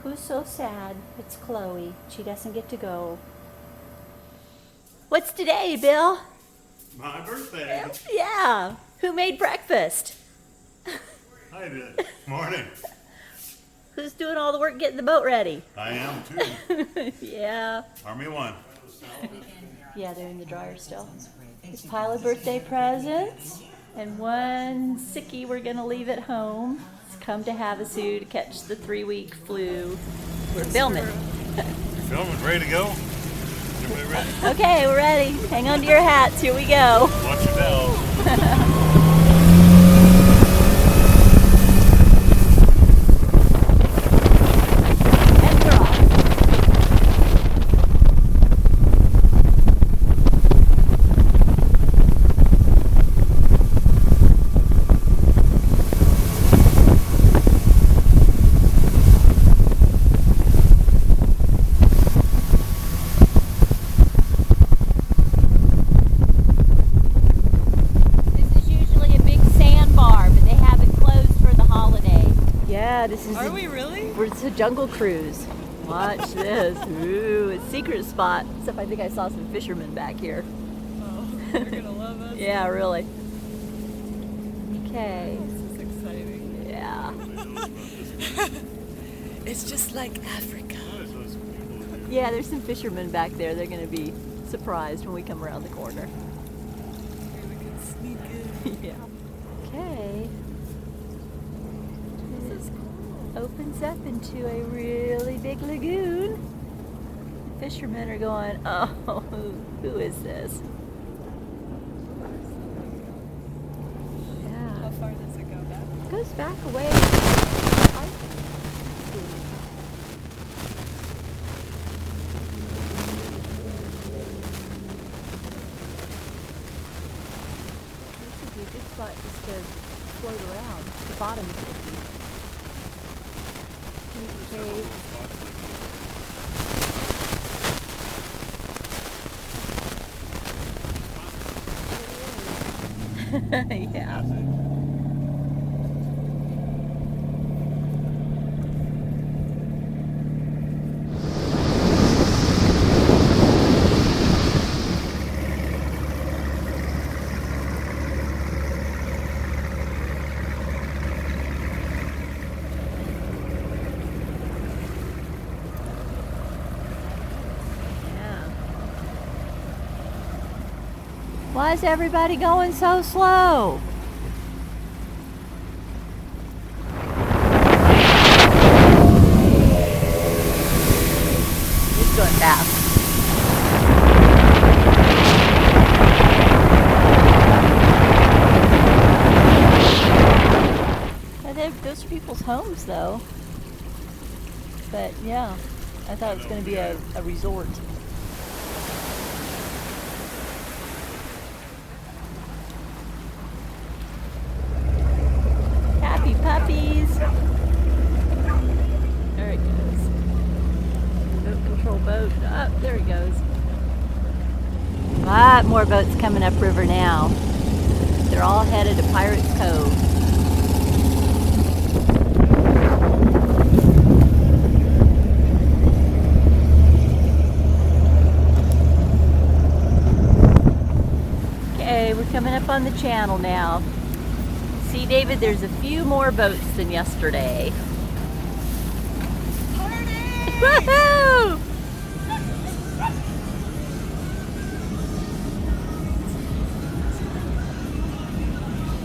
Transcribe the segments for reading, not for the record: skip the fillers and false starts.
Who's so sad? It's Chloe. She doesn't get to go. What's today, Bill? My birthday. Yeah. Who made breakfast? I did. Morning. Who's doing all the work getting the boat ready? I am too. Yeah. Army one. Yeah, they're in the dryer still. There's a pile of birthday presents and one sickie we're gonna leave at home. It's come to Havasu to catch the 3-week flu. We're filming. You filming? Ready to go? Everybody ready? Okay, we're ready. Hang on to your hats. Here we go. Watch it down. And we're off. Are we really? It's a jungle cruise. Watch this. Ooh, it's a secret spot. Except I think I saw some fishermen back here. Oh, they're gonna love us. Yeah, really. Okay. This is exciting. Yeah. It's just like Africa. Yeah, there's some fishermen back there. They're going to be surprised when we come around the corner. Maybe we can sneak in. Yeah. Okay. This is cool. Opens up into a really big lagoon. The fishermen are going, oh, who is this? How Yeah. far does it go back? It goes back away. This would be a good spot just to float around. The bottom is iffy. Yeah. Why is everybody going so slow? It's going fast. Those are people's homes, though. But yeah, I thought it was going to be a resort. Puppies. There it goes. Boat control boat. Up there he goes. A lot more boats coming upriver now. They're all headed to Pirates Cove. Okay, we're coming up on the channel now. See, David, there's a few more boats than yesterday. Party! Woohoo!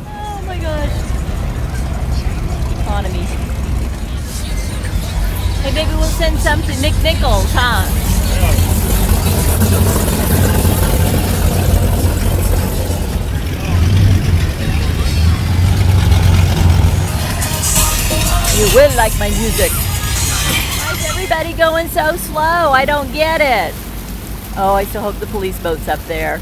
Oh my gosh. Economy. Hey, maybe we'll send some to Nick Nichols, huh? You will like my music. Why is everybody going so slow? I don't get it. Oh, I still hope the police boat's up there.